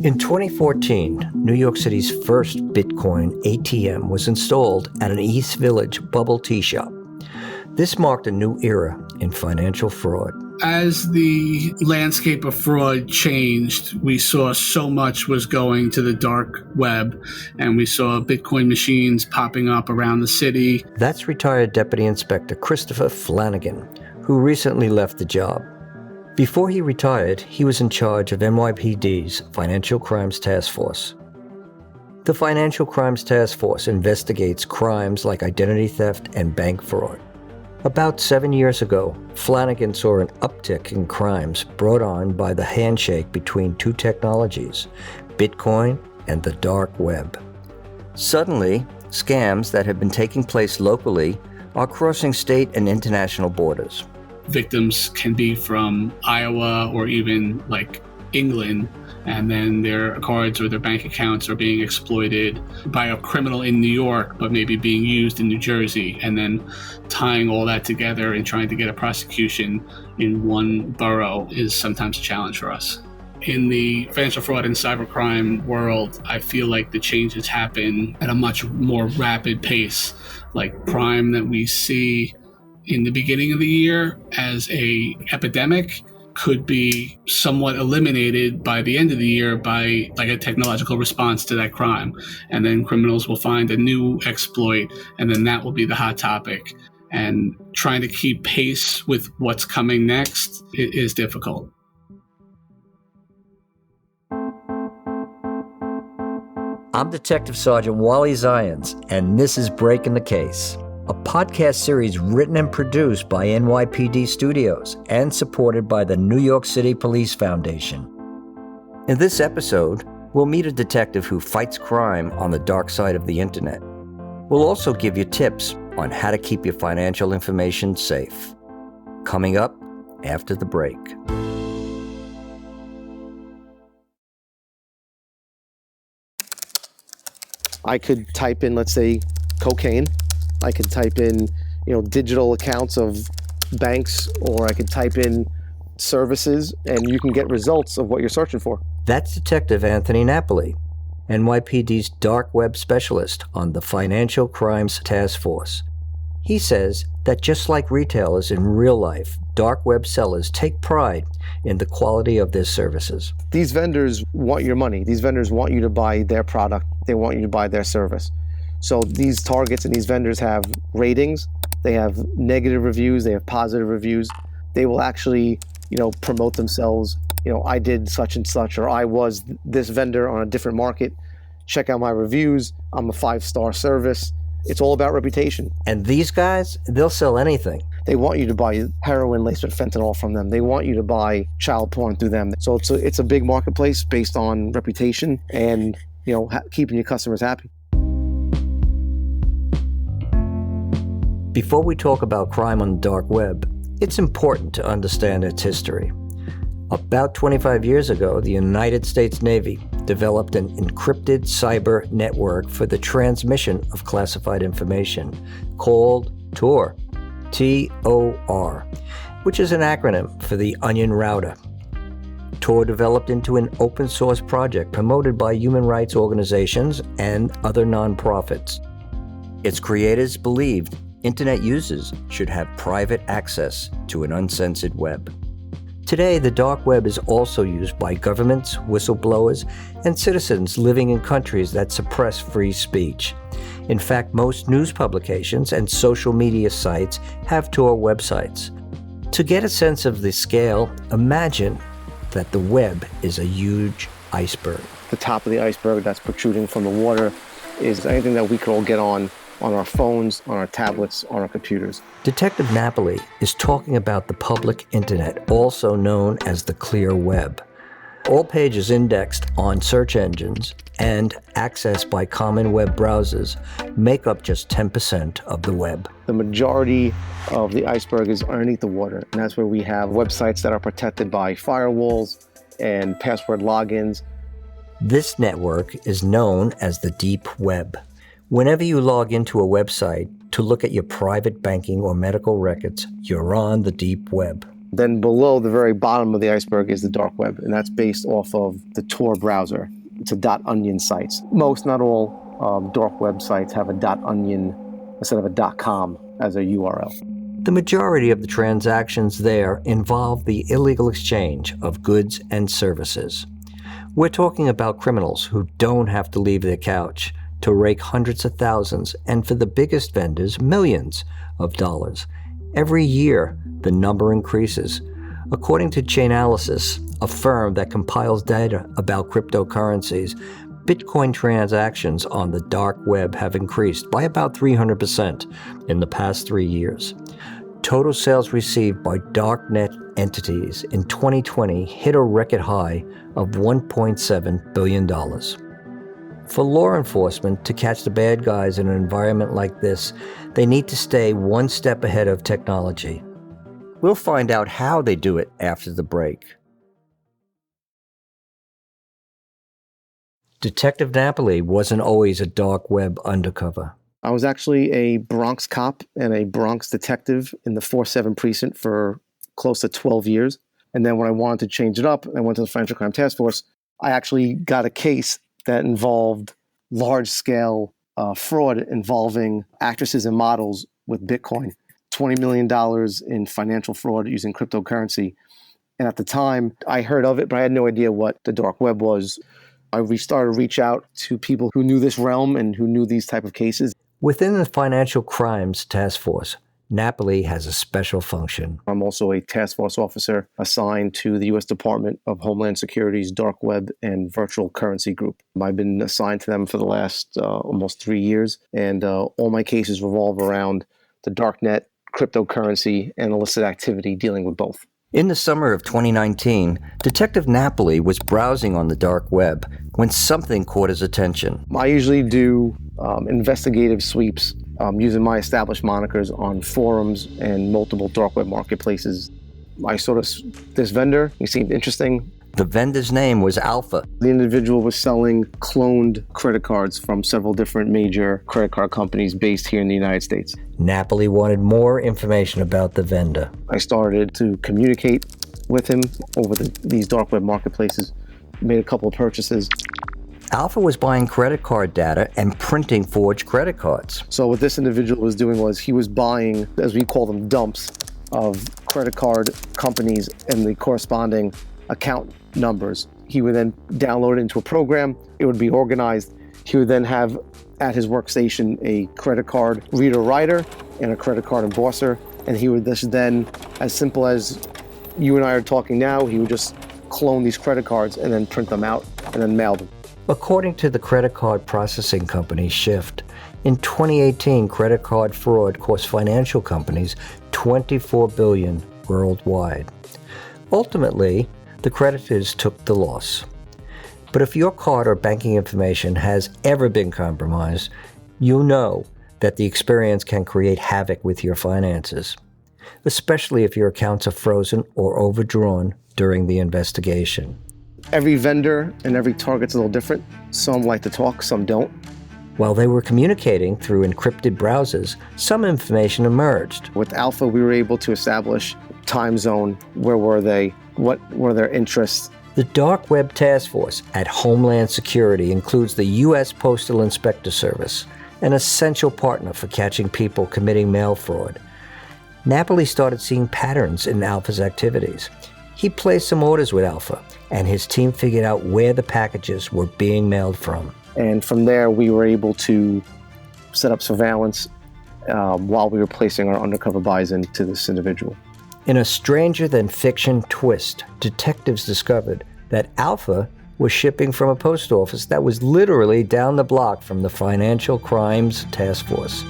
In 2014, New York City's first Bitcoin ATM was installed at an East Village bubble tea shop. This marked a new era in financial fraud. As the landscape of fraud changed, we saw so much was going to the dark web, and we saw Bitcoin machines popping up around the city. That's retired Deputy Inspector Christopher Flanagan, who recently left the job. Before he retired, he was in charge of NYPD's Financial Crimes Task Force. The Financial Crimes Task Force investigates crimes like identity theft and bank fraud. About 7 years ago, Flanagan saw an uptick in crimes brought on by the handshake between two technologies, Bitcoin and the dark web. Suddenly, scams that have been taking place locally are crossing state and international borders. Victims can be from Iowa or even like England, and then their cards or their bank accounts are being exploited by a criminal in New York, but maybe being used in New Jersey, and then tying all that together and trying to get a prosecution in one borough is sometimes a challenge for us. In the financial fraud and cybercrime world, I feel like the changes happen at a much more rapid pace. Like crime that we see in the beginning of the year as a epidemic could be somewhat eliminated by the end of the year by like a technological response to that crime. And then criminals will find a new exploit, and then that will be the hot topic. And trying to keep pace with what's coming next is difficult. I'm Detective Sergeant Wally Zions, and this is Breaking the Case, a podcast series written and produced by NYPD Studios and supported by the New York City Police Foundation. In this episode, we'll meet a detective who fights crime on the dark side of the internet. We'll also give you tips on how to keep your financial information safe. Coming up after the break. I could type in, let's say, cocaine. I could type in, digital accounts of banks, or I could type in services, and you can get results of what you're searching for. That's Detective Anthony Napoli, NYPD's dark web specialist on the Financial Crimes Task Force. He says that just like retailers in real life, dark web sellers take pride in the quality of their services. These vendors want your money. These vendors want you to buy their product. They want you to buy their service. So these targets and these vendors have ratings. They have negative reviews. They have positive reviews. They will actually, promote themselves. I did such and such, or I was this vendor on a different market. Check out my reviews. I'm a 5-star service. It's all about reputation. And these guys, they'll sell anything. They want you to buy heroin laced with fentanyl from them. They want you to buy child porn through them. So it's a big marketplace based on reputation and, keeping your customers happy. Before we talk about crime on the dark web, it's important to understand its history. About 25 years ago, the United States Navy developed an encrypted cyber network for the transmission of classified information called Tor, T-O-R, which is an acronym for the Onion Router. Tor developed into an open source project promoted by human rights organizations and other nonprofits. Its creators believed Internet users should have private access to an uncensored web. Today, the dark web is also used by governments, whistleblowers, and citizens living in countries that suppress free speech. In fact, most news publications and social media sites have Tor websites. To get a sense of the scale, imagine that the web is a huge iceberg. The top of the iceberg that's protruding from the water is anything that we could all get on our phones, on our tablets, on our computers. Detective Napoli is talking about the public internet, also known as the clear web. All pages indexed on search engines and accessed by common web browsers make up just 10% of the web. The majority of the iceberg is underneath the water, and that's where we have websites that are protected by firewalls and password logins. This network is known as the deep web. Whenever you log into a website to look at your private banking or medical records, you're on the deep web. Then below the very bottom of the iceberg is the dark web, and that's based off of the Tor browser. It's a .onion sites. Most, not all, dark web sites have a .onion instead of a .com as a URL. The majority of the transactions there involve the illegal exchange of goods and services. We're talking about criminals who don't have to leave their couch to rake hundreds of thousands, and for the biggest vendors, millions of dollars. Every year, the number increases. According to Chainalysis, a firm that compiles data about cryptocurrencies, Bitcoin transactions on the dark web have increased by about 300% in the past 3 years. Total sales received by darknet entities in 2020 hit a record high of $1.7 billion. For law enforcement to catch the bad guys in an environment like this, they need to stay one step ahead of technology. We'll find out how they do it after the break. Detective Napoli wasn't always a dark web undercover. I was actually a Bronx cop and a Bronx detective in the 4-7 precinct for close to 12 years. And then when I wanted to change it up, I went to the Financial Crime Task Force. I actually got a case that involved large-scale fraud involving actresses and models with Bitcoin. $20 million in financial fraud using cryptocurrency. And at the time, I heard of it, but I had no idea what the dark web was. I started to reach out to people who knew this realm and who knew these type of cases. Within the Financial Crimes Task Force, Napoli has a special function. I'm also a task force officer assigned to the U.S. Department of Homeland Security's Dark Web and Virtual Currency Group. I've been assigned to them for the last almost 3 years, and all my cases revolve around the darknet, cryptocurrency, and illicit activity dealing with both. In the summer of 2019, Detective Napoli was browsing on the dark web when something caught his attention. I usually do investigative sweeps using my established monikers on forums and multiple dark web marketplaces. I saw this vendor. He seemed interesting. The vendor's name was Alpha. The individual was selling cloned credit cards from several different major credit card companies based here in the United States. Napoli wanted more information about the vendor. I started to communicate with him over these dark web marketplaces, made a couple of purchases. Alpha was buying credit card data and printing forged credit cards. So what this individual was doing was he was buying, as we call them, dumps of credit card companies and the corresponding account numbers. He would then download it into a program. It would be organized. He would then have at his workstation a credit card reader-writer and a credit card embosser. And he would just then, as simple as you and I are talking now, he would just clone these credit cards and then print them out and then mail them. According to the credit card processing company Shift, in 2018, credit card fraud cost financial companies $24 billion worldwide. Ultimately, the creditors took the loss. But if your card or banking information has ever been compromised, you know that the experience can create havoc with your finances, especially if your accounts are frozen or overdrawn during the investigation. Every vendor and every target's a little different. Some like to talk, some don't. While they were communicating through encrypted browsers, some information emerged. With Alpha, we were able to establish time zone. Where were they? What were their interests? The Dark Web Task Force at Homeland Security includes the U.S. Postal Inspector Service, an essential partner for catching people committing mail fraud. Napoli started seeing patterns in Alpha's activities. He placed some orders with Alpha, and his team figured out where the packages were being mailed from. And from there, we were able to set up surveillance while we were placing our undercover buys into this individual. In a stranger-than-fiction twist, detectives discovered that Alpha was shipping from a post office that was literally down the block from the Financial Crimes Task Force.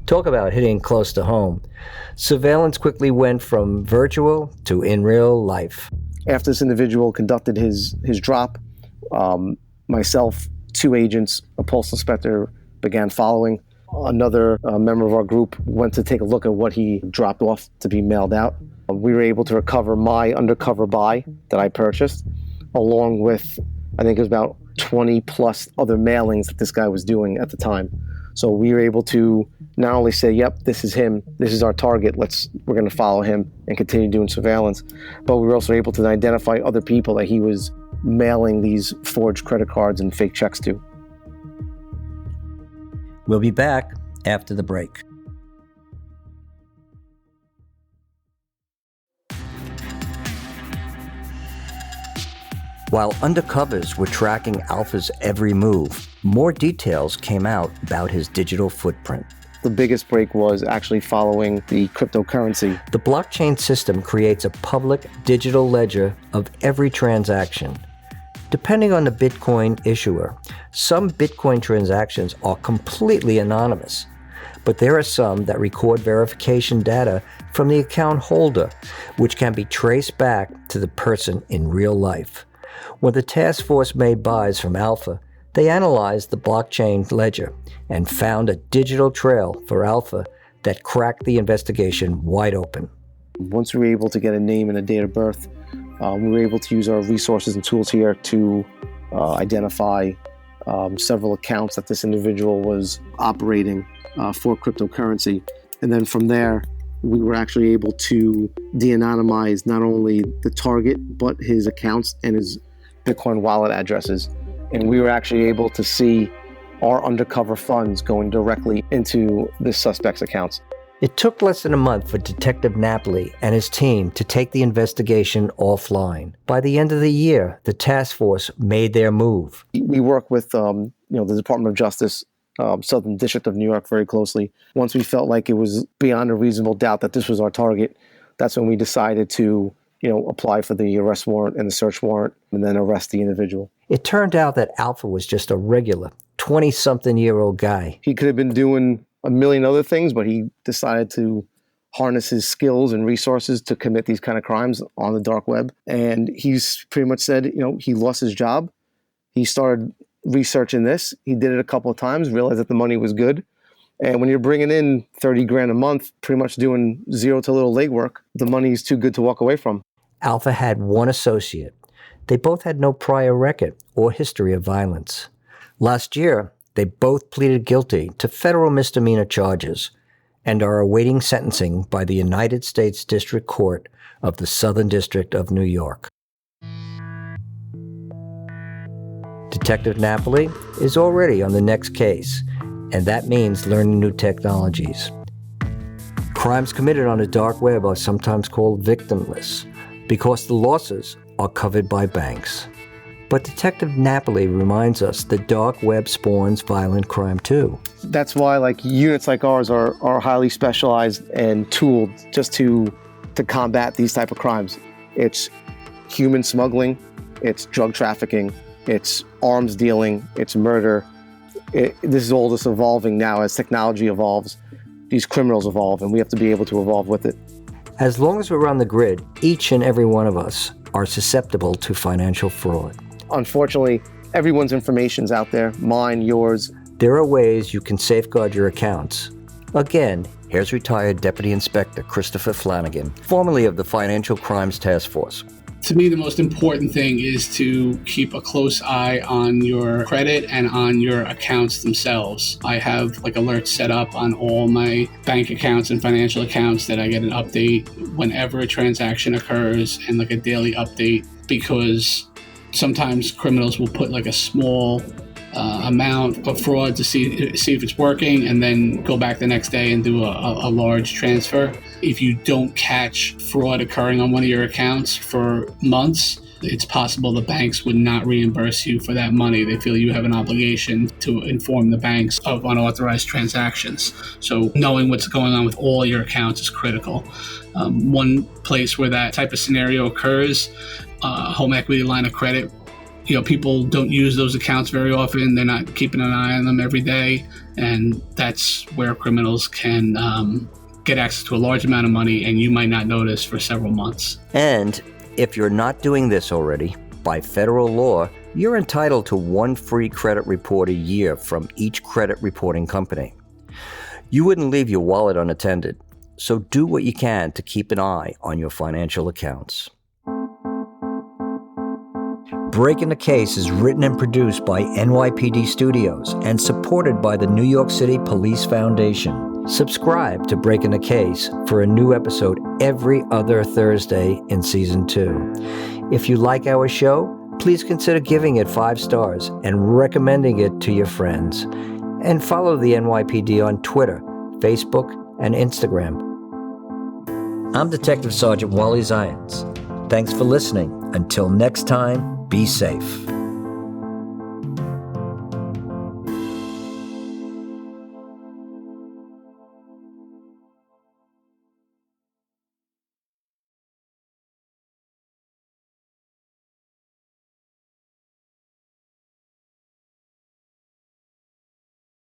Talk about hitting close to home. Surveillance quickly went from virtual to in real life. After this individual conducted his drop, myself, 2 agents, a postal inspector began following. Another member of our group went to take a look at what he dropped off to be mailed out. We were able to recover my undercover buy that I purchased, along with, I think it was about 20 plus other mailings that this guy was doing at the time. So we were able to not only say, yep, this is him, this is our target, we're going to follow him and continue doing surveillance, but we were also able to identify other people that he was mailing these forged credit cards and fake checks to. We'll be back after the break. While undercovers were tracking Alpha's every move, more details came out about his digital footprint. The biggest break was actually following the cryptocurrency. The blockchain system creates a public digital ledger of every transaction. Depending on the Bitcoin issuer, some Bitcoin transactions are completely anonymous, but there are some that record verification data from the account holder, which can be traced back to the person in real life. When the task force made buys from Alpha, they analyzed the blockchain ledger and found a digital trail for Alpha that cracked the investigation wide open. Once we were able to get a name and a date of birth, we were able to use our resources and tools here to identify several accounts that this individual was operating for cryptocurrency. And then from there, we were actually able to de-anonymize not only the target, but his accounts and his Bitcoin wallet addresses. And we were actually able to see our undercover funds going directly into this suspect's accounts. It took less than a month for Detective Napoli and his team to take the investigation offline. By the end of the year, the task force made their move. We work with the Department of Justice, Southern District of New York very closely. Once we felt like it was beyond a reasonable doubt that this was our target, that's when we decided to apply for the arrest warrant and the search warrant and then arrest the individual. It turned out that Alpha was just a regular 20-something-year-old guy. He could have been doing a million other things, but he decided to harness his skills and resources to commit these kind of crimes on the dark web. And he's pretty much said, he lost his job. He started researching this. He did it a couple of times, realized that the money was good. And when you're bringing in 30 grand a month, pretty much doing zero to little legwork, the money is too good to walk away from. Alpha had one associate. They both had no prior record or history of violence. Last year, they both pleaded guilty to federal misdemeanor charges and are awaiting sentencing by the United States District Court of the Southern District of New York. Detective Napoli is already on the next case, and that means learning new technologies. Crimes committed on the dark web are sometimes called victimless because the losses are covered by banks. But Detective Napoli reminds us the dark web spawns violent crime too. That's why units like ours are highly specialized and tooled just to combat these type of crimes. It's human smuggling, it's drug trafficking, it's arms dealing, it's murder. This is all just evolving now as technology evolves. These criminals evolve, and we have to be able to evolve with it. As long as we're on the grid, each and every one of us are susceptible to financial fraud. Unfortunately, everyone's information's out there, mine, yours. There are ways you can safeguard your accounts. Again, here's retired Deputy Inspector Christopher Flanagan, formerly of the Financial Crimes Task Force. To me, the most important thing is to keep a close eye on your credit and on your accounts themselves. I have alerts set up on all my bank accounts and financial accounts that I get an update whenever a transaction occurs and a daily update, because sometimes criminals will put a small amount of fraud to see if it's working and then go back the next day and do a large transfer. If you don't catch fraud occurring on one of your accounts for months, it's possible the banks would not reimburse you for that money. They feel you have an obligation to inform the banks of unauthorized transactions. So knowing what's going on with all your accounts is critical. One place where that type of scenario occurs, home equity line of credit. People don't use those accounts very often. They're not keeping an eye on them every day. And that's where criminals can get access to a large amount of money, and you might not notice for several months. And if you're not doing this already, by federal law, you're entitled to one free credit report a year from each credit reporting company. You wouldn't leave your wallet unattended, so do what you can to keep an eye on your financial accounts. Breaking the Case is written and produced by NYPD Studios and supported by the New York City Police Foundation. Subscribe to Breaking the Case for a new episode every other Thursday in Season 2. If you like our show, please consider giving it 5 stars and recommending it to your friends. And follow the NYPD on Twitter, Facebook, and Instagram. I'm Detective Sergeant Wally Zients. Thanks for listening. Until next time, be safe.